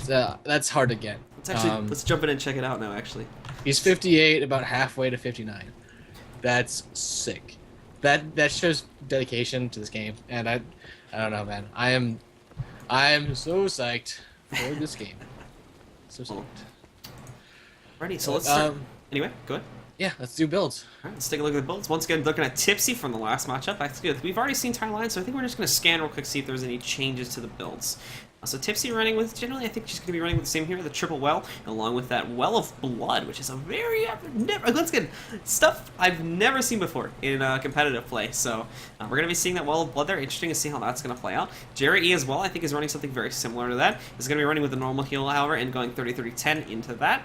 That's hard to get. Let's actually let's jump in and check it out now. Actually, He's 58, about halfway to 59. That's sick. That shows dedication to this game, and I don't know, man. I am so psyched for this game. So psyched. Alrighty, so let's start. Anyway, go ahead. Yeah, let's do builds. Alright, let's take a look at the builds. Once again, looking at Tipsy from the last matchup. Actually, we've already seen Ty Line, so I think we're just going to scan real quick, see if there's any changes to the builds. So Tipsy running with, generally, I think she's going to be running with the same here, the triple well, along with that Well of Blood, which is a very, once again, stuff I've never seen before in competitive play. So we're going to be seeing that Well of Blood there. Interesting to see how that's going to play out. Jerry E as well, I think, is running something very similar to that. Is going to be running with the normal heal, however, and going 30-30-10 into that.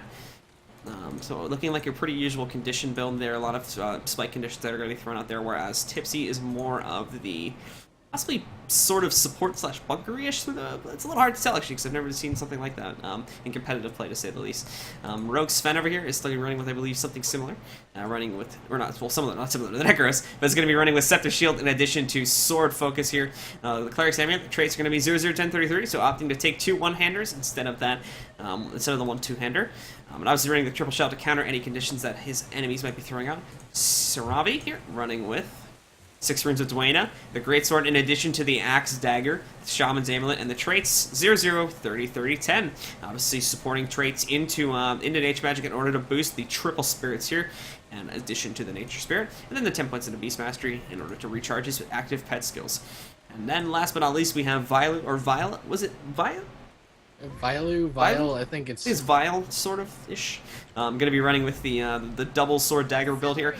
So looking like a pretty usual condition build there, a lot of spike conditions that are going to be thrown out there, whereas Tipsy is more of the possibly sort of support slash bunkery-ish through the. It's a little hard to tell actually because I've never seen something like that in competitive play to say the least. Rogue Sven over here is still running with I believe something similar, running with or not well similar not similar to the Necros, but it's going to be running with Scepter Shield in addition to Sword Focus here. The Cleric's Amulet, the traits are going to be 0-0-10-33, so opting to take 2 one-handers instead of that instead of the 1 two-hander. And obviously running the triple shot to counter any conditions that his enemies might be throwing out. Saravi here running with 6 runes of Dwayna, the Greatsword in addition to the Axe Dagger, Shaman's Amulet, and the traits 0-0, 30-30-10. Obviously supporting traits into Nature Magic in order to boost the triple spirits here, in addition to the Nature Spirit, and then the 10 points into Beast Mastery in order to recharge his active pet skills. And then last but not least we have Violet, or Violet, was it Violet? Vile, I think it's Vile, sort of ish. Going to be running with the double sword dagger build here.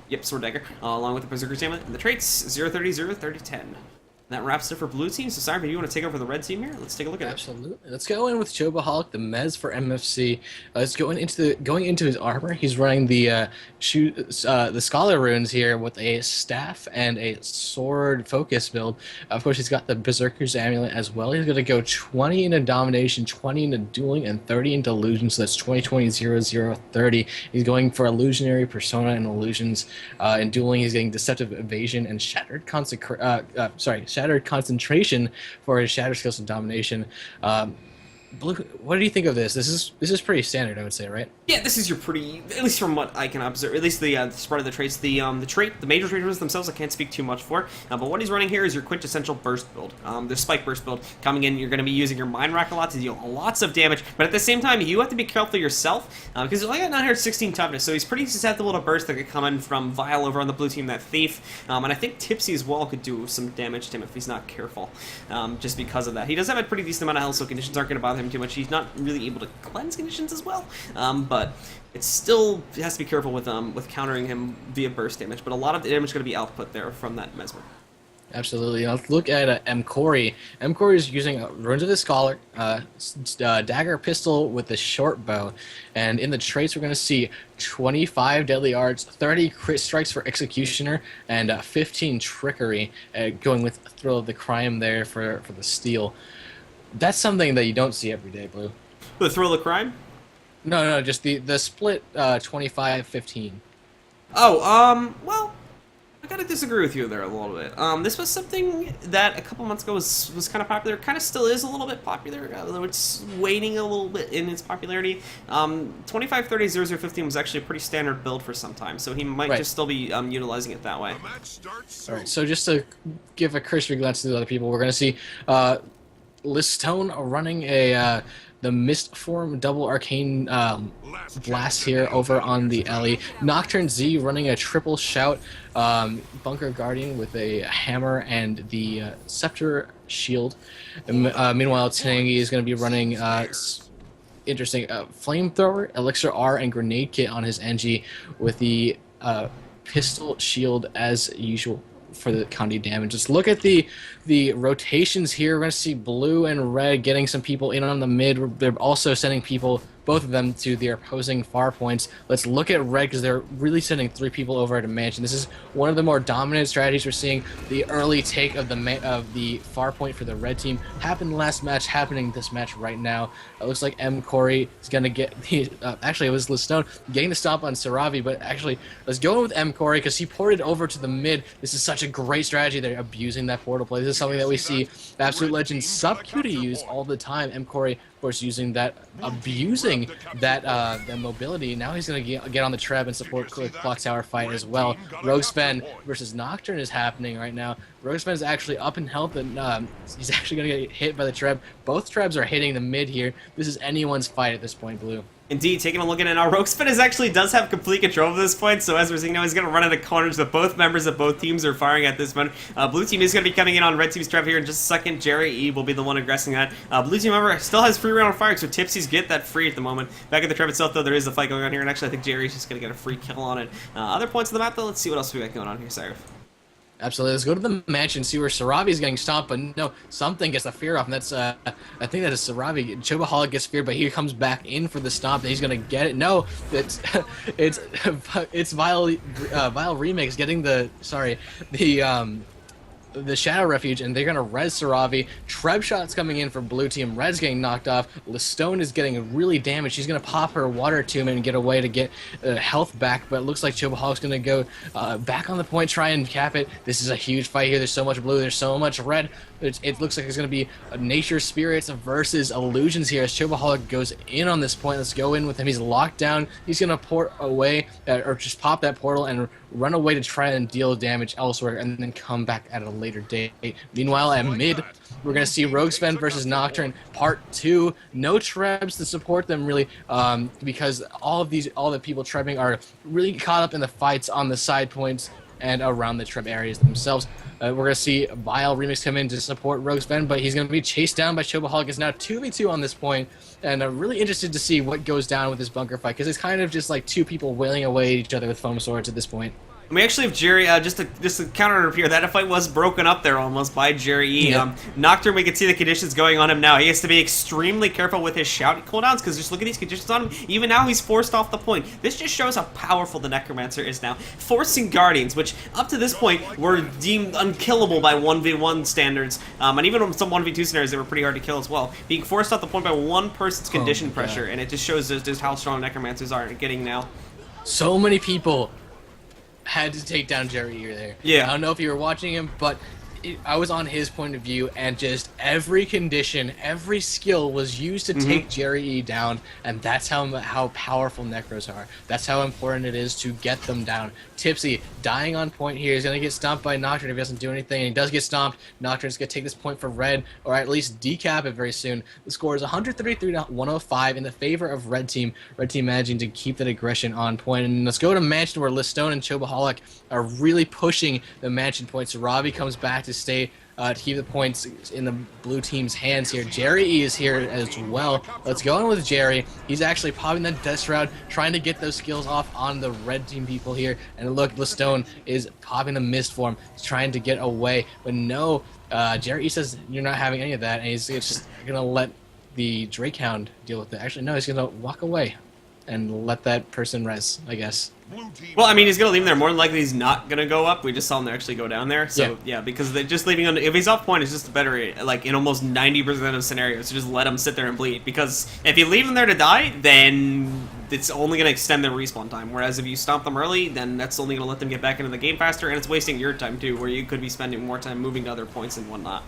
Yep, sword dagger, along with the Berserker's Amulet and the traits 0-30, 0-30, 10. That wraps it for blue team. So Simon, you want to take over the red team here? Let's take a look at Absolutely. It. Let's go in with Chobaholic, the Mez for MFC. Let's going into his armor. He's running the Scholar runes here with a staff and a sword focus build. Of course, he's got the Berserker's Amulet as well. He's going to go 20 into Domination, 20 into Dueling, and 30 into Illusion. So that's 20-20-0-0-30. He's going for Illusionary Persona and Illusions. In Dueling, he's getting Deceptive Evasion and Shattered Concentration for his Shatter Skills and Domination. Blue, what do you think of this? This is pretty standard, I would say, right? Yeah, this is your pretty, at least from what I can observe, at least the spread of the traits. The major traits themselves I can't speak too much for, but what he's running here is your quintessential burst build. The spike burst build coming in. You're going to be using your mind rack a lot to deal lots of damage, but at the same time you have to be careful yourself because you only got 916 toughness, so he's pretty susceptible to burst that could come in from Vile over on the blue team, that thief, and I think Tipsy as well could do some damage to him if he's not careful, just because of that. He does have a pretty decent amount of health, so conditions aren't going to bother him too much. He's not really able to cleanse conditions as well, but it still has to be careful with countering him via burst damage. But a lot of the damage is going to be output there from that Mesmer. Absolutely. Now let's look at M-Corey. M-Corey is using Runes of the Scholar, Dagger Pistol with the short bow, and in the traits we're going to see 25 Deadly Arts, 30 Crit Strikes for Executioner, and 15 Trickery, going with Thrill of the Crime there for the Steel. That's something that you don't see every day, Blue. The Thrill of Crime? No, just the split 25-15. Oh, well, I gotta disagree with you there a little bit. This was something that a couple months ago was kind of popular. Kind of still is a little bit popular, although it's waning a little bit in its popularity. 25-30-00-15 was actually a pretty standard build for some time, so he might just still be utilizing it that way. Alright, so just to give a cursory glance to the other people, we're going to see Listone running the Mist Form double arcane blast here over on the Ellie. Nocturne Z running a triple shout Bunker Guardian with a hammer and the Scepter Shield. Meanwhile, Tanangi is going to be running interesting Flamethrower, Elixir R, and Grenade Kit on his NG with the Pistol Shield as usual for the Condi damage. Just look at the rotations here. We're going to see blue and red getting some people in on the mid. They're also sending people both of them to their opposing far points. Let's look at red because they're really sending 3 people over to mansion. This is one of the more dominant strategies. We're seeing the early take of the far point for the red team happened last match, happening this match right now. It looks like M. Corey is going to get the actually it was Listone getting the stop on Saravi, but actually let's go with M. Corey because he ported over to the mid. This is such a great strategy. They're abusing that portal play. This is something that we see Absolute Legends sub-Q use all the time. M. Corey, of course, using that, abusing that the mobility. Now he's going to get on the treb and support Clock Tower fight as well. Rogue Sven versus Nocturne is happening right now. Rogue Sven is actually up in health, and he's actually going to get hit by the treb. Both trebs are hitting the mid here. This is anyone's fight at this point, Blue. Indeed, taking a look at it now, Roguespin actually does have complete control of this point, so as we're seeing now, he's going to run into corners that both members of both teams are firing at this moment. Blue team is going to be coming in on red team's trap here in just a second. Jerry E will be the one aggressing that. Blue team, remember, still has free round of firing, so Tipsy's get that free at the moment. Back at the trap itself, though, there is a fight going on here, and actually I think Jerry's just going to get a free kill on it. Other points of the map, though, let's see what else we got going on here, Cyrus. Absolutely. Let's go to the match and see where Saravi is getting stomped, but no, something gets the fear off, and that's, I think that is Saravi. Chobaholic gets feared, but he comes back in for the stomp, and he's going to get it. No, it's Vile Remix getting the Shadow Refuge, and they're going to res Saravi. Treb shots coming in for blue team. Red's getting knocked off. Listone is getting really damaged. She's going to pop her water tomb and get away to get health back, but it looks like Chobaholic's going to go back on the point, try and cap it. This is a huge fight here. There's so much blue. There's so much red. It looks like it's going to be Nature Spirits versus Illusions here as Chobaholic goes in on this point. Let's go in with him. He's locked down. He's going to port away, or just pop that portal and run away to try and deal damage elsewhere and then come back at a later date. Meanwhile, at mid, we're going to see Rogue Sven versus Nocturne Part 2. No trebs to support them, really, because all the people trebbing are really caught up in the fights on the side points and around the treb areas themselves. We're going to see Vile Remix come in to support Rogue Sven, but he's going to be chased down by Chobaholic. It's now 2v2 on this point, and I'm really interested to see what goes down with this bunker fight, because it's kind of just like two people wailing away at each other with foam swords at this point. We actually have Jerry, just to counter here, that fight was broken up there almost by Jerry E. Yeah. Nocturne, we can see the conditions going on him now. He has to be extremely careful with his shout cooldowns, because just look at these conditions on him. Even now, he's forced off the point. This just shows how powerful the Necromancer is now. Forcing Guardians, which up to this point were deemed unkillable by 1v1 standards, and even on some 1v2 scenarios, they were pretty hard to kill as well. Being forced off the point by one person's condition pressure, and it just shows just how strong Necromancers are getting now. So many people had to take down Jerry E there. Yeah. I don't know if you were watching him, but I was on his point of view, and just every condition, every skill was used to take Jerry E down, and that's how powerful Necros are. That's how important it is to get them down. Tipsy, dying on point here. He's going to get stomped by Nocturne if he doesn't do anything, and he does get stomped. Nocturne's going to take this point for red, or at least decap it very soon. The score is 133 to 105 in the favor of red team. Red team managing to keep that aggression on point. And let's go to Mansion, where Listone and Chobaholic are really pushing the Mansion points. So Ravi comes back to stay to keep the points in the blue team's hands here. Jerry E is here as well. Let's go in with Jerry. He's actually popping that Death Shroud, trying to get those skills off on the red team people here. And look, Listone is popping the Mist Form. He's trying to get away, but no, Jerry E says you're not having any of that, and he's just going to let the Drakehound deal with it. Actually, no, he's going to walk away and let that person res, I guess. Well, I mean, he's going to leave him there. More than likely, he's not going to go up. We just saw him actually go down there. So, yeah, because they're just leaving him. If he's off point, it's just better, like, in almost 90% of scenarios, to just let him sit there and bleed. Because if you leave him there to die, then it's only going to extend their respawn time. Whereas if you stomp them early, then that's only going to let them get back into the game faster, and it's wasting your time, too, where you could be spending more time moving to other points and whatnot.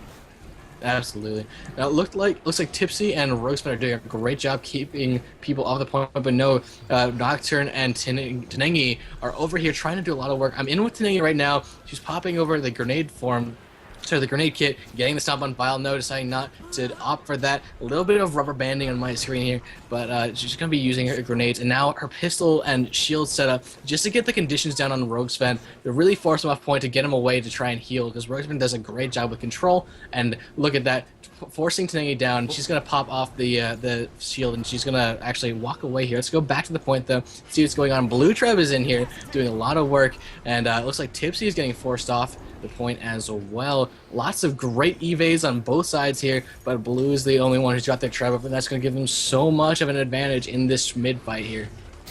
Absolutely. Now, it looks like Tipsy and Roguespin are doing a great job keeping people off the point, but no, Nocturne and Tenengi are over here trying to do a lot of work. I'm in with Tenengi right now. She's popping over the grenade form. So the grenade kit, getting the stomp on Vile, no, deciding not to opt for that. A little bit of rubber banding on my screen here, but she's going to be using her grenades. And now her pistol and shield setup, just to get the conditions down on Rogue Sven, to really force him off point to get him away to try and heal, because Rogue Sven does a great job with control. And look at that, forcing Tenengi down. She's gonna pop off the shield, and she's gonna actually walk away here. Let's go back to the point though. See what's going on. Blue Treb is in here doing a lot of work, and it looks like Tipsy is getting forced off the point as well. Lots of great evades on both sides here, but Blue is the only one who's got their Treb up, and that's gonna give them so much of an advantage in this mid fight here.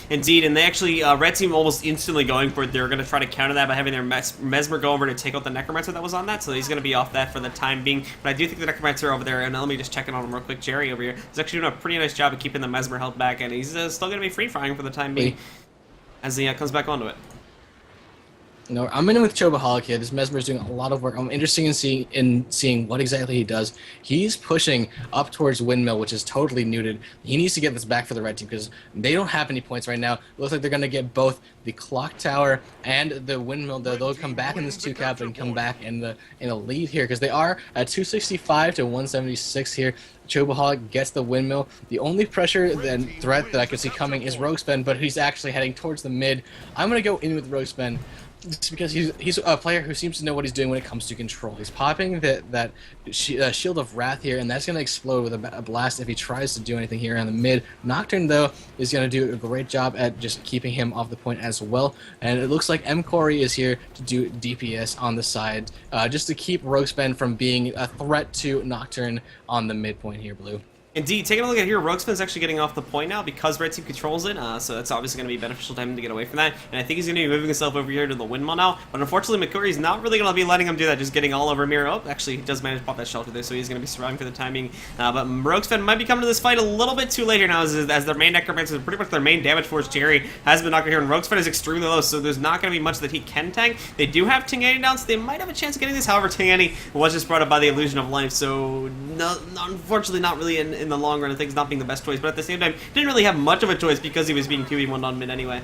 Indeed, and they actually, Red Team almost instantly going for it. They're going to try to counter that by having their Mesmer go over to take out the Necromancer that was on that, so he's going to be off that for the time being. But I do think the Necromancer over there, and let me just check in on him real quick, Jerry over here, is actually doing a pretty nice job of keeping the Mesmer held back, and he's still going to be free-firing for the time being as he comes back onto it. No, I'm in with Chobaholic here. This Mesmer is doing a lot of work. I'm interested in seeing what exactly he does. He's pushing up towards Windmill, which is totally neutered. He needs to get this back for the red team because they don't have any points right now. It looks like they're going to get both the Clock Tower and the Windmill. They'll come back in this 2-cap and come back in the lead here because they are at 265 to 176 here. Chobaholic gets the Windmill. The only pressure and threat that I could see coming is Rogue Spin, but he's actually heading towards the mid. I'm going to go in with Rogue Spin. Just because he's a player who seems to know what he's doing when it comes to control. He's popping that Shield of Wrath here, and that's going to explode with a blast if he tries to do anything here on the mid. Nocturne, though, is going to do a great job at just keeping him off the point as well. And it looks like M. Corey is here to do DPS on the side, just to keep Rogue Spin from being a threat to Nocturne on the midpoint here, Blue. Indeed, taking a look at here, Roguespin's actually getting off the point now because Red Team controls it, so that's obviously going to be beneficial to him to get away from that. And I think he's going to be moving himself over here to the Windmill now, but unfortunately McCurry's not really going to be letting him do that, just getting all over Miro. Oh, actually, he does manage to pop that shelter there, so he's going to be surviving for the timing. But Roguespin might be coming to this fight a little bit too late here now, as their main Necromancer, pretty much their main damage force, Jerry, has been knocked out here, and Roguespin is extremely low, so there's not going to be much that he can tank. They do have Tingani down, so they might have a chance of getting this. However, Tingani was just brought up by the illusion of life, so unfortunately not really in the long run of things, not being the best choice, but at the same time, didn't really have much of a choice because he was being 2v1'd on mid anyway.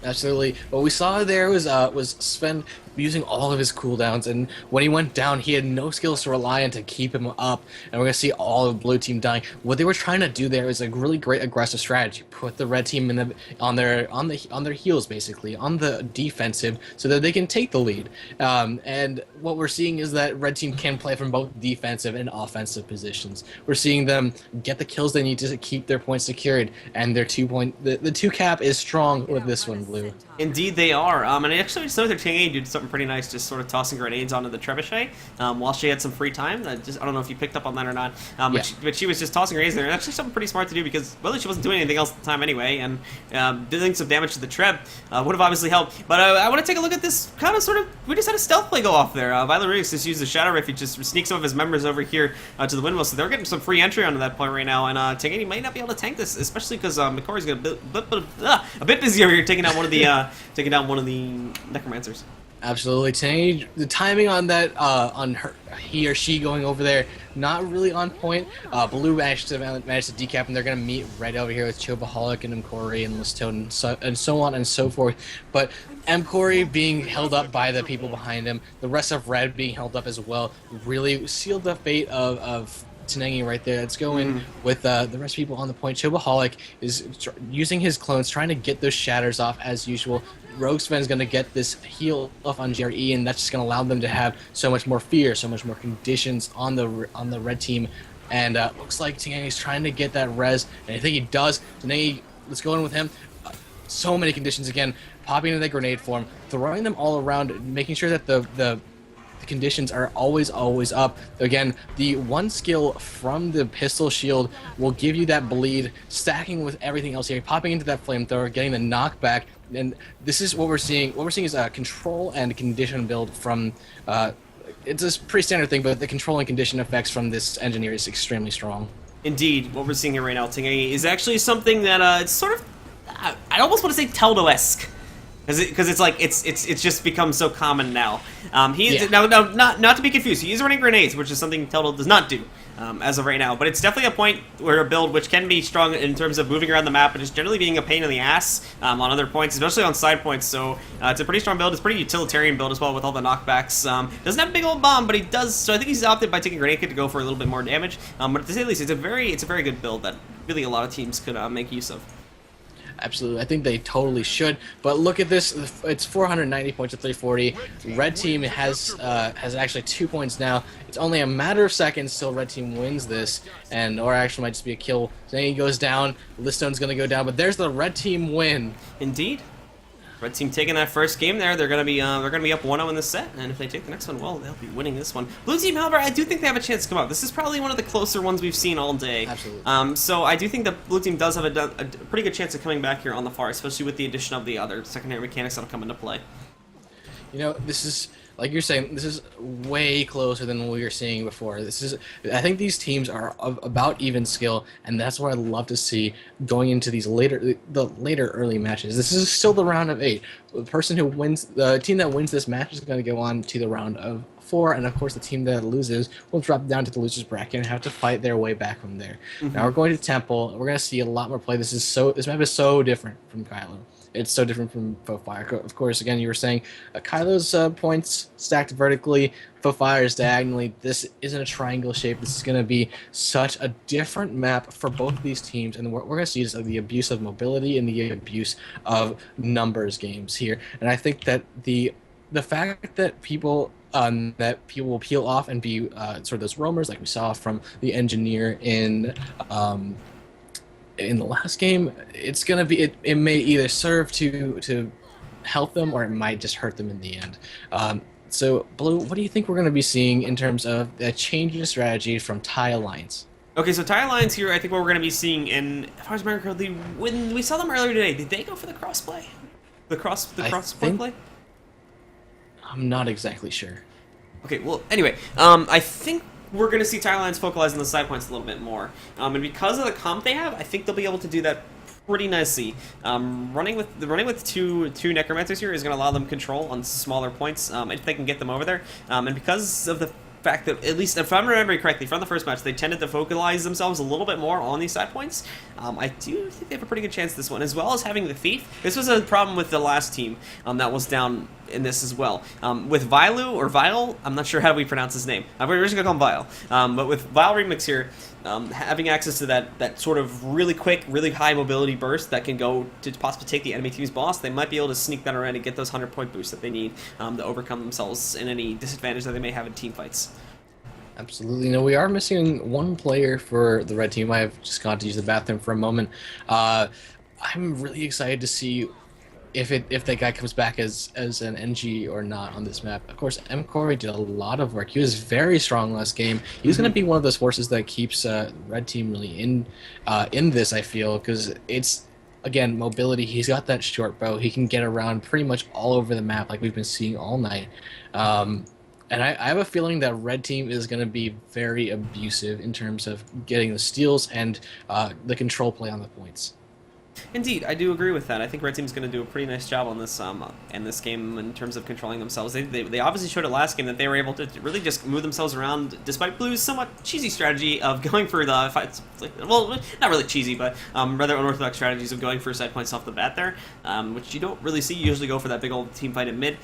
Absolutely. What we saw there was Sven using all of his cooldowns, and when he went down, he had no skills to rely on to keep him up, and we're gonna see all of Blue Team dying. What they were trying to do there is a really great aggressive strategy. Put the Red Team on their heels, basically on the defensive, so that they can take the lead. And what we're seeing is that Red Team can play from both defensive and offensive positions. We're seeing them get the kills they need to keep their points secured, and their the 2-cap is strong with this one, Blue. Indeed they are, and I actually just noticed their Tingay did something pretty nice, just sort of tossing grenades onto the Trebuchet while she had some free time. I don't know if you picked up on that or not, but she was just tossing grenades there, and actually something pretty smart to do because, well, she wasn't doing anything else at the time anyway, and doing some damage to the Treb would have obviously helped. But I want to take a look at this kind of sort of, we just had a stealth play go off there. Violet Riggs just used the Shadow Rift, he just sneaks some of his members over here to the Windmill, so they're getting some free entry onto that point right now, and Tingay might not be able to tank this, especially because McCory's a bit busy over here taking out one of the Necromancers. Absolutely. Today, the timing on that, on he or she going over there, not really on point. Blue managed to decap, and they're going to meet right over here with Chobaholic and Mkori and Listone and so on and so forth. But Mkori being held up by the people behind him, the rest of Red being held up as well, really sealed the fate of Tenengi right there. Let's go in with the rest of people on the point. Chobaholic is using his clones, trying to get those shatters off as usual. Rogue Sven is going to get this heal off on GRE, and that's just going to allow them to have so much more fear, so much more conditions on the red team. And looks like Tenengi is trying to get that res, and I think he does. Tenengi, let's go in with him. So many conditions again, popping into the grenade form, throwing them all around, making sure that the conditions are always up. Again, the one skill from the pistol shield will give you that bleed, stacking with everything else here, popping into that flamethrower, getting the knockback, and this is what we're seeing. What we're seeing is a control and condition build from it's a pretty standard thing, but the control and condition effects from this engineer is extremely strong. Indeed, what we're seeing here right now, Tingay, is actually something that it's sort of, I almost want to say Teldo-esque. Because it's like it's just become so common now. Now not to be confused. He is running grenades, which is something Teldo does not do as of right now. But it's definitely a point where a build which can be strong in terms of moving around the map, but just generally being a pain in the ass on other points, especially on side points. So it's a pretty strong build. It's a pretty utilitarian build as well with all the knockbacks. Doesn't have a big old bomb, but he does. So I think he's opted by taking grenade kit to go for a little bit more damage. But to say the least, it's a very good build that really a lot of teams could make use of. Absolutely. I think they totally should. But look at this. It's 490 points to 340. Red team has actually 2 points now. It's only a matter of seconds till red team wins this, and or actually might just be a kill. Zangy goes down. Liststone's going to go down, but there's the red team win. Indeed. Red team taking that first game there. They're gonna be up 1-0 in this set, and if they take the next one, well, they'll be winning this one. Blue team, however, I do think they have a chance to come up. This is probably one of the closer ones we've seen all day. Absolutely. So I do think the blue team does have a pretty good chance of coming back here on the far, especially with the addition of the other secondary mechanics that'll come into play. You know, this is, like you're saying, this is way closer than what we were seeing before. I think these teams are of about even skill, and that's what I love to see going into these later early matches. This is still the round of 8. The team that wins this match is going to go on to the round of 4, and of course the team that loses will drop down to the losers bracket and have to fight their way back from there. Now we're going to Temple. We're going to see a lot more play. This map is so different from Kylo. It's so different from Fire. Of course, again, you were saying Kylo's points stacked vertically, Fire's diagonally. This isn't a triangle shape. This is going to be such a different map for both of these teams, and what we're going to see is the abuse of mobility and the abuse of numbers games here. And I think that the fact that people will peel off and be sort of those roamers, like we saw from the engineer in the last game, it's gonna be it may either serve to help them or it might just hurt them in the end. So Blue, what do you think we're gonna be seeing in terms of a change in strategy from TIE Alliance? Okay, so TIE Alliance here, I think what we're going to be seeing, and if I was remembering correctly, when we saw them earlier today, did they go for the crossplay? The crossplay play? I'm not exactly sure. Okay, well, anyway, I think we're going to see TIE Alliance focalize on the side points a little bit more. And because of the comp they have, I think they'll be able to do that pretty nicely. Running with two Necromancers here is going to allow them control on smaller points if they can get them over there. And because of the fact that, at least if I'm remembering correctly, from the first match, they tended to focalize themselves a little bit more on these side points. I do think they have a pretty good chance this one, as well as having the Thief. This was a problem with the last team that was down in this as well. With Vilu, or Vile, I'm not sure how we pronounce his name. We're just going to call him Vile. But with Vile Remix here, having access to that sort of really quick, really high mobility burst that can go to possibly take the enemy team's boss, they might be able to sneak that around and get those 100-point boosts that they need to overcome themselves in any disadvantage that they may have in team fights. Absolutely. No, we are missing one player for the red team. I have just gone to use the bathroom for a moment. I'm really excited to see if that guy comes back as an NG or not on this map. Of course, M. Corey did a lot of work. He was very strong last game. He's going to be one of those forces that keeps red team really in this, I feel, because it's, again, mobility. He's got that short bow. He can get around pretty much all over the map like we've been seeing all night. And I have a feeling that red team is going to be very abusive in terms of getting the steals and the control play on the points. Indeed, I do agree with that. I think red team's going to do a pretty nice job on this in this game in terms of controlling themselves. They obviously showed it last game that they were able to really just move themselves around, despite Blue's somewhat cheesy strategy of going for the fights. Well, not really cheesy, but rather unorthodox strategies of going for side points off the bat there, which you don't really see. You usually go for that big old team fight in mid.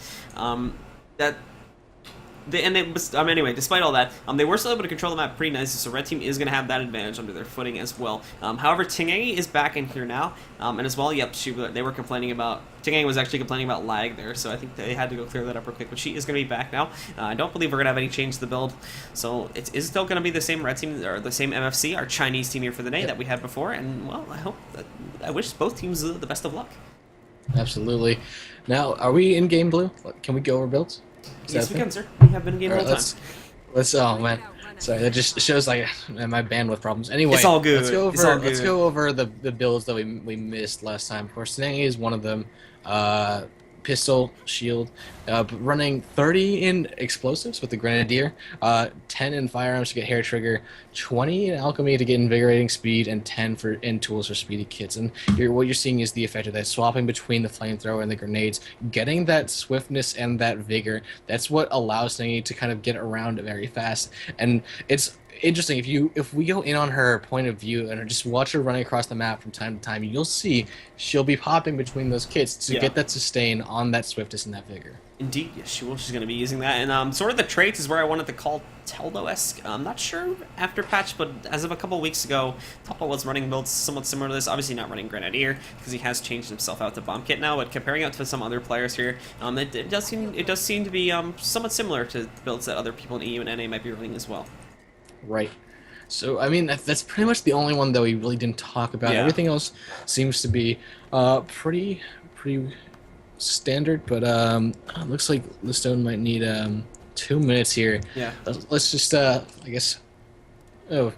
Anyway, despite all that, they were still able to control the map pretty nicely, so red team is going to have that advantage under their footing as well. However, Tingeng is back in here now, and as well, yep, they were complaining about, Tingeng was actually complaining about lag there, so I think they had to go clear that up real quick, but she is going to be back now. I don't believe we're going to have any change to the build, so it is still going to be the same red team, or the same MFC, our Chinese team here for the day that we had before, and, well, I wish both teams the best of luck. Absolutely. Now, are we in game, Blue? Can we go over builds? Yes, we can, sir. We have been in game all the time. Let's. Oh man, sorry. That just shows like my bandwidth problems. Anyway, it's all good. Let's go over the builds that we missed last time. Of course, Tingeng is one of them. Pistol, shield, running 30 in explosives with the Grenadier, 10 in firearms to get hair trigger, 20 in alchemy to get invigorating speed, and 10 in tools for speedy kits. And what you're seeing is the effect of that, swapping between the flamethrower and the grenades, getting that swiftness and that vigor. That's what allows Tingeng to kind of get around very fast. And interesting. If we go in on her point of view and just watch her running across the map from time to time, you'll see she'll be popping between those kits to Yeah. get that sustain on that swiftness and that vigor. Indeed, yes, she will. She's going to be using that. And sort of the traits is where I wanted to call Teldo-esque. I'm not sure after patch, but as of a couple weeks ago, Toppo was running builds somewhat similar to this. Obviously not running Grenadier, because he has changed himself out to Bomb Kit now, but comparing it to some other players here, it does seem to be somewhat similar to builds that other people in EU and NA might be running as well. Right. So, I mean, that's pretty much the only one that we really didn't talk about. Yeah. Everything else seems to be pretty standard, but looks like Listone might need 2 minutes here. Yeah. Let's just, I guess, oh,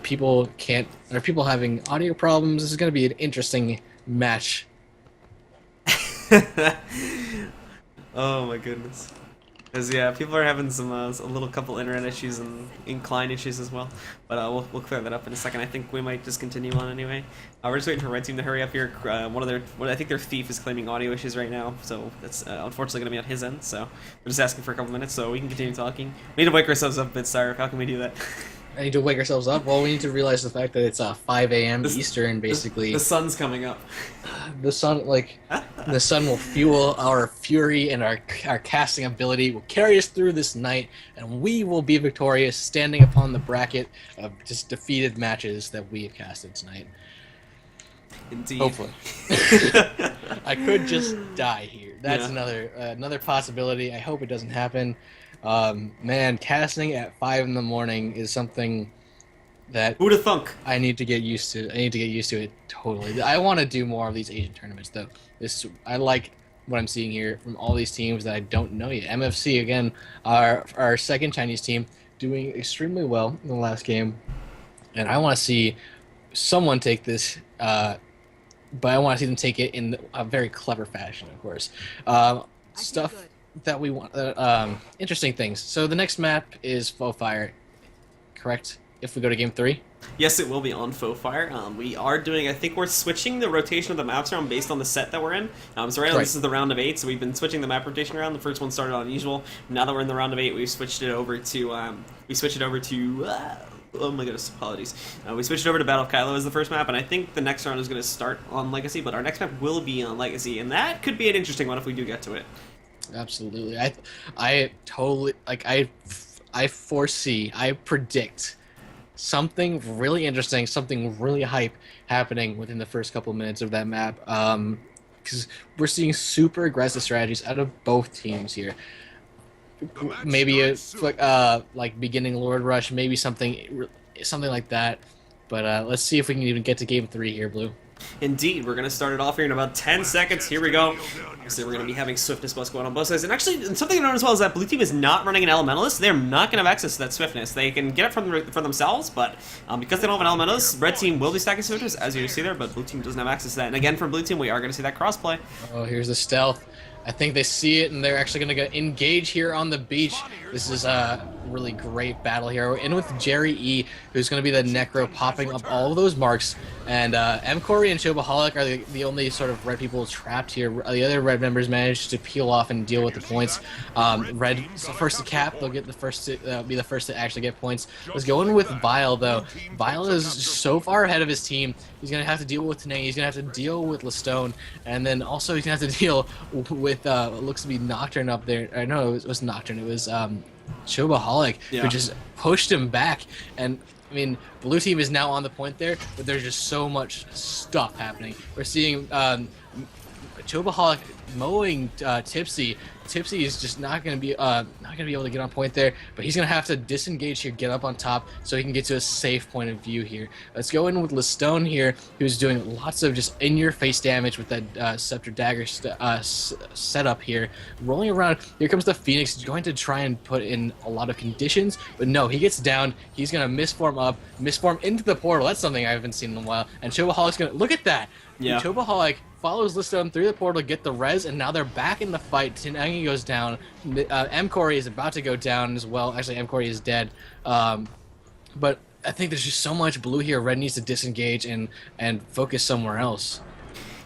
people having audio problems. This is going to be an interesting match. Oh my goodness. Because, yeah, people are having some a little couple internet issues and incline issues as well. But we'll clear that up in a second. I think we might just continue on anyway. We're just waiting for Red Team to hurry up here. I think their thief is claiming audio issues right now, so that's unfortunately going to be on his end. So we're just asking for a couple minutes so we can continue talking. We need to wake ourselves up a bit, Cyrus. How can we do that? I need to wake ourselves up. Well, we need to realize the fact that it's 5 a.m. Eastern, basically. The sun's coming up. The sun will fuel our fury, and our casting ability will carry us through this night, and we will be victorious, standing upon the bracket of just defeated matches that we have casted tonight. Indeed. Hopefully. I could just die here. That's another possibility. I hope it doesn't happen. Man, casting at 5 in the morning is something that Who'da thunk? I need to get used to. I need to get used to it totally. I want to do more of these Asian tournaments, though. I like what I'm seeing here from all these teams that I don't know yet. MFC, again, our second Chinese team, doing extremely well in the last game, and I want to see someone take this, but I want to see them take it in a very clever fashion, of course. Stuff that we want, interesting things. So the next map is Faux Fire, correct? If we go to game 3? Yes, it will be on Faux Fire. We are doing, I think we're switching the rotation of the maps around based on the set that we're in. So right now this is the round of 8, so we've been switching the map rotation around. The first one started on usual. Now that we're in the round of 8, we've switched it over to, oh my goodness, apologies. We switched over to Battle of Kylo as the first map, and I think the next round is going to start on Legacy, but our next map will be on Legacy, and that could be an interesting one if we do get to it. Absolutely. I totally, like, I predict something really interesting, something really hype happening within the first couple minutes of that map. Because we're seeing super aggressive strategies out of both teams here. Maybe like beginning Lord Rush, maybe something like that. But let's see if we can even get to game 3 here, Blue. Indeed, we're going to start it off here in about 10 seconds. Here we go. So we're going to be having swiftness buffs going on both sides. And actually, something to note as well is that blue team is not running an elementalist. They're not going to have access to that swiftness. They can get it for themselves, but because they don't have an elementalist, red team will be stacking swiftness, as you see there, but blue team doesn't have access to that. And again, from blue team, we are going to see that crossplay. Oh, here's the stealth. I think they see it, and they're actually going to engage here on the beach. This is a really great battle here. We're in with Jerry E, who's going to be the Necro, popping up all of those marks. And M. Corey and Shobaholic are the only sort of red people trapped here. The other red members managed to peel off and deal with the points. Red first to cap. They'll get the first to be the first to actually get points. Let's go in with Vile, though. Vile is so far ahead of his team. He's going to have to deal with Tanay. He's going to have to deal with Listone. And then also he's going to have to deal with what looks to be Nocturne up there. I know it was Nocturne. It was Shobaholic, who just pushed him back. And I mean, blue team is now on the point there, but there's just so much stuff happening. We're seeing Shobaholic mowing Tipsy. Tipsy is just not gonna be able to get on point there, but he's gonna have to disengage here, get up on top, so he can get to a safe point of view here. Let's go in with Listone here, who's doing lots of just in-your-face damage with that Scepter Dagger setup here. Rolling around, here comes the Phoenix, going to try and put in a lot of conditions, but no, he gets down. He's gonna misform into the portal. That's something I haven't seen in a while. And Shobaholic's gonna look at that. Yeah. Shobaholic follows Listone through the portal to get the res, and now they're back in the fight. Tinangi goes down. M. Corey is about to go down as well. Actually, M. Corey is dead. But I think there's just so much blue here. Red needs to disengage and focus somewhere else.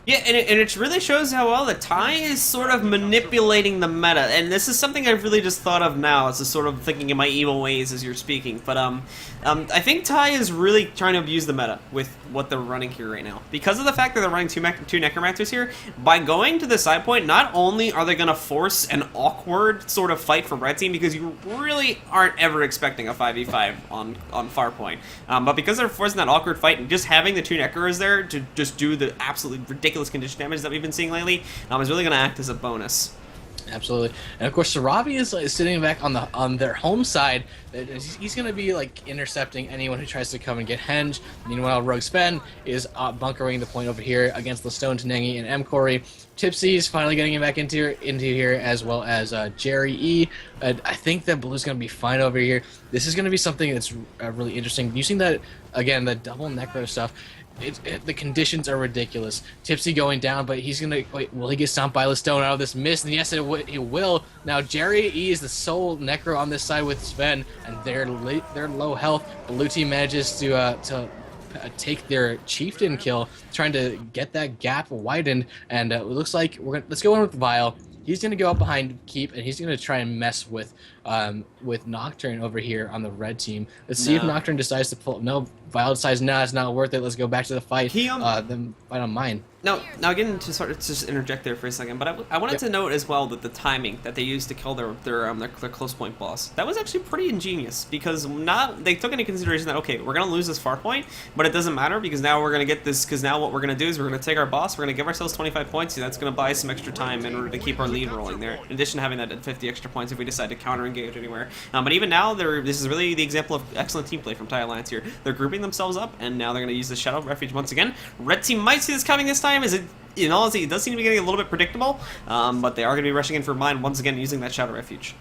Yeah, and it really shows how well that Ty is sort of manipulating the meta, and this is something I've really just thought of now, as a sort of thinking in my evil ways as you're speaking. But I think Ty is really trying to abuse the meta with what they're running here right now, because of the fact that they're running two Necromancers here. By going to the side point, not only are they going to force an awkward sort of fight for red team, because you really aren't ever expecting a 5v5 on far point, but because they're forcing that awkward fight and just having the two Necros there to just do the absolutely ridiculous condition damage that we've been seeing lately, is really going to act as a bonus. Absolutely, and of course Sarabi is sitting back on their home side. He's going to be like intercepting anyone who tries to come and get henge. Meanwhile, Rogue Sven is bunkering the point over here against Listone, Tenengi, and M-Corey. Tipsy is finally getting him back into here, as well as Jerry E. I think that Blue's going to be fine over here. This is going to be something that's really interesting. Using that, again, the double necro stuff, the conditions are ridiculous. Tipsy going down, but he's going to... Wait, will he get stomped by Listone out of this mist? And yes, he will. Now, Jerry E is the sole necro on this side with Sven, and they're low health. Blue team manages to take their chieftain kill, trying to get that gap widened, and it looks like let's go in with Vile. He's going to go up behind Keep, and he's going to try and mess with Nocturne over here on the red team. Let's see if Nocturne decides to pull... No, Vile decides, nah, it's not worth it. Let's go back to the fight. Then fight on mine. Now again, to sort of just interject there for a second, but I wanted to note as well that the timing that they used to kill their close point boss, that was actually pretty ingenious, because they took into consideration that, okay, we're gonna lose this far point, but it doesn't matter, because now we're gonna get this, because now what we're gonna do is we're gonna take our boss, we're gonna give ourselves 25 points, and that's gonna buy some extra time in order to keep our lead rolling there, in addition to having that 50 extra points if we decide to counter engage anywhere. But even now, this is really the example of excellent team play from Thai Alliance here. They're grouping themselves up, and now they're gonna use the Shadow Refuge once again. Red team might see this coming this time, as in all honesty, it does seem to be getting a little bit predictable, but they are going to be rushing in for mine once again using that Shadow Refuge.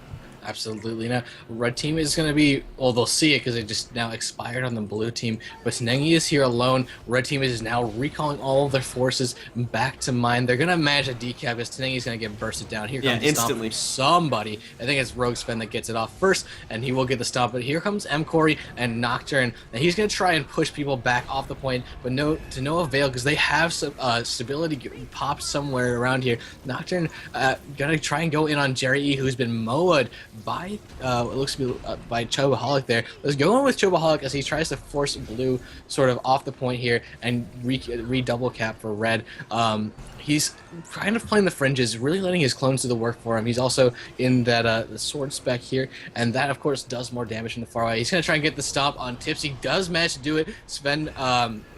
Absolutely. Now, red team is going to be... Well, they'll see it because it just now expired on the blue team. But Tenengi is here alone. Red team is now recalling all of their forces back to mine. They're going to manage a decap because Tenengi's going to get bursted down. Here comes the instantly. Stomp from somebody. I think it's Rogue Sven that gets it off first, and he will get the stomp. But here comes M-Corey and Nocturne. And he's going to try and push people back off the point, but to no avail, because they have some stability popped somewhere around here. Nocturne going to try and go in on Jerry E, who's been mowed by it looks to be by Chobaholic there. Let's go in with Chobaholic as he tries to force blue sort of off the point here and re-double cap for red. He's kind of playing the fringes, really letting his clones do the work for him. He's also in that the sword spec here, and that of course does more damage from the far away. He's gonna try and get the stomp on Tipsy. Does manage to do it. Sven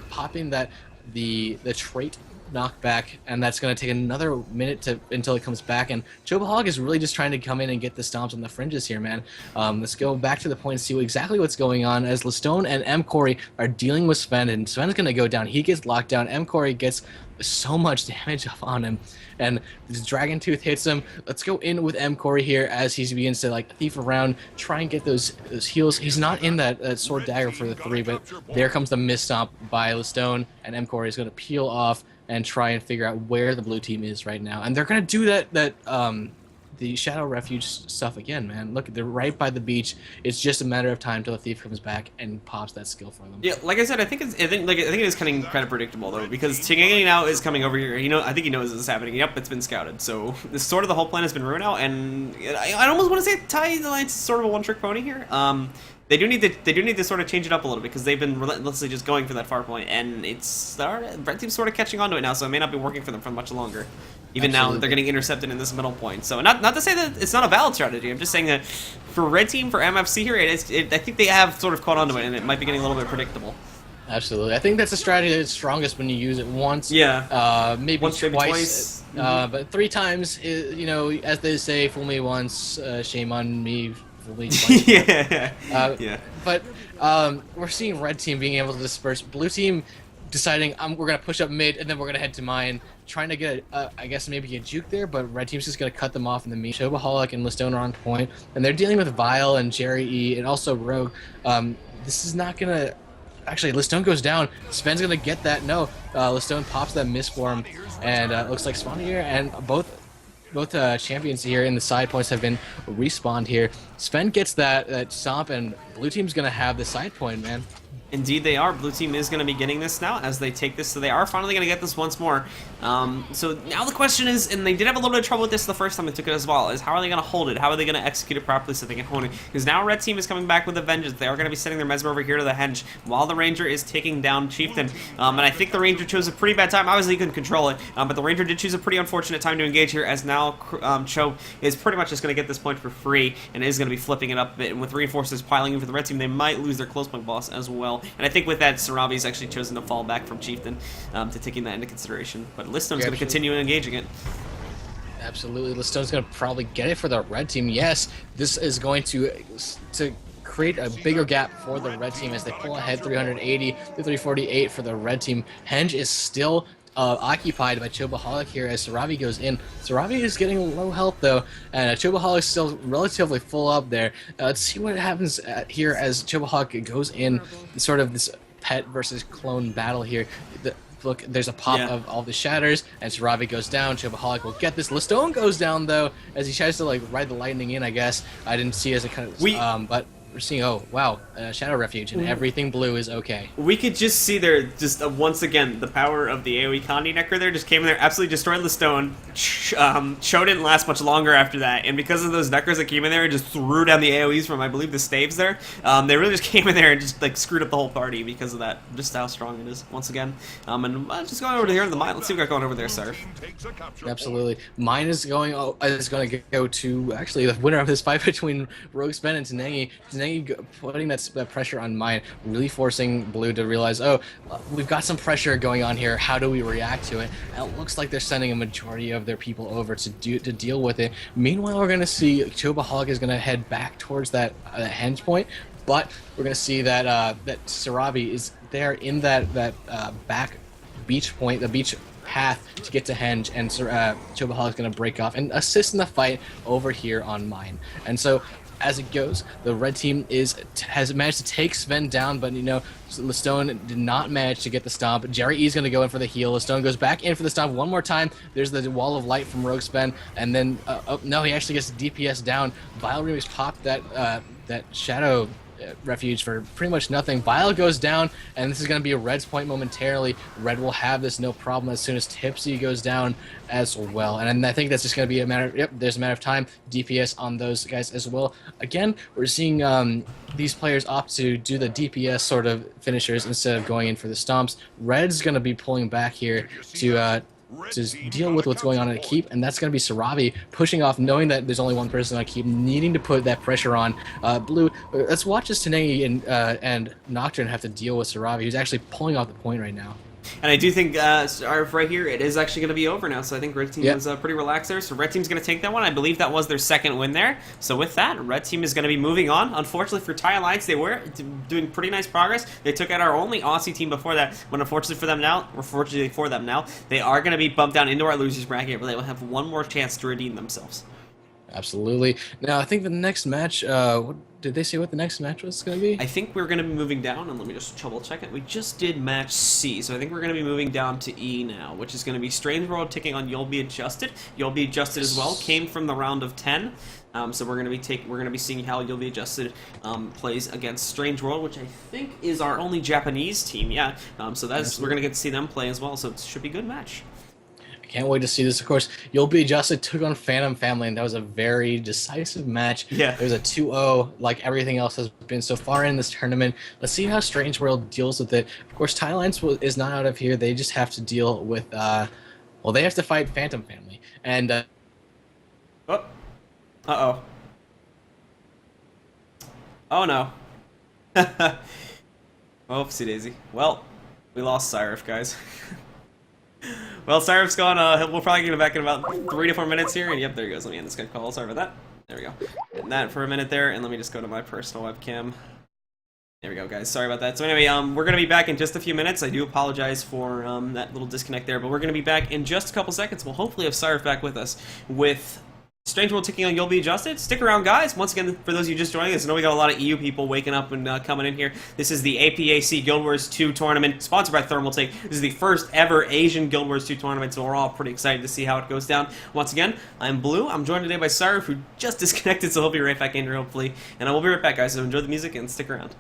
popping that the trait knockback, and that's going to take another minute until it comes back. And Chobaholic is really just trying to come in and get the stomps on the fringes here, man. Let's go back to the point and see exactly what's going on as Listone and M-Corey are dealing with Sven, and Sven's going to go down. He gets locked down. M-Corey gets so much damage up on him, and this Dragon Tooth hits him. Let's go in with M-Corey here as he begins to like thief around, try and get those heals. He's not in that sword dagger for the 3, but there comes the miss stomp by Listone, and M-Corey is going to peel off and try and figure out where the blue team is right now. And they're going to do that the Shadow Refuge stuff again, man. Look, they're right by the beach. It's just a matter of time till the thief comes back and pops that skill for them. Yeah, like I said, I think it is kind of predictable though, because Tenengi now is coming over here. I think he knows this is happening. Yep, it's been scouted. So this sort of the whole plan has been ruined out, and I almost want to say Thai Alliance is sort of a one-trick pony here. They do need to sort of change it up a little bit, because they've been relentlessly just going for that far point, and red team's sort of catching on to it now, so it may not be working for them for much longer. Even Absolutely. Now they're getting intercepted in this middle point. So not to say that it's not a valid strategy. I'm just saying that for red team, for MFC here, I think they have sort of caught on to it, and it might be getting a little bit predictable. Absolutely. I think that's a strategy that's strongest when you use it once. Yeah. Maybe once, twice. But 3 times, as they say, fool me once, shame on me. Yeah. But we're seeing red team being able to disperse. Blue team deciding we're going to push up mid, and then we're going to head to mine, trying to get, I guess, maybe a juke there, but red team's just going to cut them off in the meat. Chobaholic and Listone are on point, and they're dealing with Vile and Jerry E, and also Rogue. This is not going to... Actually, Listone goes down. Sven's going to get that. No, Listone pops that miss for him, and it looks like Spawnier and both champions here in the side points have been respawned here. Sven gets that stomp, and blue team's going to have the side point, man. Indeed they are. Blue team is going to be getting this now as they take this, so they are finally going to get this once more. So now the question is, and they did have a little bit of trouble with this the first time they took it as well, is how are they going to hold it? How are they going to execute it properly so they can hold it? Because now red team is coming back with a vengeance. They are going to be sending their Mesmer over here to the henge while the Ranger is taking down Chieftain. And I think the Ranger chose a pretty bad time. Obviously he couldn't control it, but the Ranger did choose a pretty unfortunate time to engage here, as now Cho is pretty much just going to get this point for free and is going to be flipping it up a bit. And with reinforcers piling in for the red team, they might lose their close point boss as well. And I think with that, Saravi's actually chosen to fall back from Chieftain to taking that into consideration. But Liststone's going to continue engaging it. Absolutely, Liststone's going to probably get it for the red team. Yes, this is going to create a bigger gap for the red team as they pull ahead 380 to 348 for the red team. Henge is still occupied by Chobaholic here as Saravi goes in. Saravi is getting low health though, and Chobaholic is still relatively full up there. Let's see what happens here as Chobaholic goes in, sort of this pet versus clone battle here. Look, there's a pop of all the shatters, and Saravi goes down. Chobaholic will get this. Listone goes down though, as he tries to like ride the lightning in. I guess I didn't see as a kind of but we're seeing, oh wow, Shadow Refuge, and everything blue is okay. We could just see there, just once again, the power of the AoE Condi Necker there just came in there, absolutely destroyed the stone. Cho didn't last much longer after that, and because of those Neckers that came in there and just threw down the AoEs from, I believe, the staves there, they really just came in there and just like screwed up the whole party because of that, just how strong it is, once again. And just going over to here in the mine, let's see what we got going over there, sir. Absolutely. Mine is going to go to, actually, the winner of this fight between Rogue8 and Tenengi. Tenengi putting that pressure on Mine, really forcing Blue to realize, oh, we've got some pressure going on here. How do we react to it? And it looks like they're sending a majority of their people over to deal with it. Meanwhile, we're going to see Chobaholic is going to head back towards that henge point, but we're going to see that that Saravi is there in that back beach point, the beach path to get to henge, and Chobaholic is going to break off and assist in the fight over here on Mine. And so as it goes, the red team has managed to take Sven down, but you know, Listone did not manage to get the stomp. Jerry E is going to go in for the heal. Listone goes back in for the stomp one more time. There's the wall of light from Rogue8, and then oh no, he actually gets DPS down. Vile Remix popped that Shadow Refuge for pretty much nothing. Vile goes down, and this is going to be a Red's point momentarily. Red will have this no problem as soon as Tipsy goes down as well. And I think that's just going to be a matter of, there's a matter of time. DPS on those guys as well. Again, we're seeing these players opt to do the DPS sort of finishers instead of going in for the stomps. Red's going to be pulling back here to deal with what's going on at Keep, and that's going to be Saravi pushing off, knowing that there's only one person on Keep, needing to put that pressure on. Blue, let's watch as Tenengi and Nocturne have to deal with Saravi, who's actually pulling off the point right now. And I do think right here, it is actually going to be over now. So I think Red Team is pretty relaxed there. So Red Team's going to take that one. I believe that was their second win there. So with that, Red Team is going to be moving on. Unfortunately for Thai Alliance, they were doing pretty nice progress. They took out our only Aussie team before that. But unfortunately for them now, they are going to be bumped down into our losers bracket, where they will have one more chance to redeem themselves. Absolutely. Now, I think the next match, did they say what the next match was going to be? I think we're going to be moving down, and let me just double check it. We just did match C, so I think we're going to be moving down to E now, which is going to be Strange World taking on You'll Be Adjusted. You'll Be Adjusted as well came from the round of 10. So we're going to be seeing how You'll Be Adjusted plays against Strange World, which I think is our only Japanese team. Yeah. So we're going to get to see them play as well. So it should be a good match. Can't wait to see this. Of course, You'll Be Adjusted took on Phantom Family, and that was a very decisive match. Yeah. It was a 2-0, like everything else has been so far in this tournament. Let's see how Strange World deals with it. Of course, Thai Alliance is not out of here. They just have to deal with, well, they have to fight Phantom Family. And, Uh-oh. Oh, no. Oopsie daisy. Well, we lost Cyrif, guys. Well, Cyrif's gone. We'll probably get him back in about 3 to 4 minutes here. And yep, there he goes. Let me end this guy call. Sorry about that. There we go. Getting that for a minute there. And let me just go to my personal webcam. There we go, guys. Sorry about that. So anyway, we're going to be back in just a few minutes. I do apologize for that little disconnect there. But we're going to be back in just a couple seconds. We'll hopefully have Cyrif back with us with Strange World taking on You'll Be Adjusted. Stick around, guys. Once again, for those of you just joining us, I know we got a lot of EU people waking up and coming in here. This is the APAC Guild Wars 2 tournament, sponsored by Thermaltake. This is the first ever Asian Guild Wars 2 tournament, so we're all pretty excited to see how it goes down. Once again, I'm Blue. I'm joined today by Cyrif, who just disconnected, so he'll be right back in here, hopefully. And I will be right back, guys, so enjoy the music and stick around.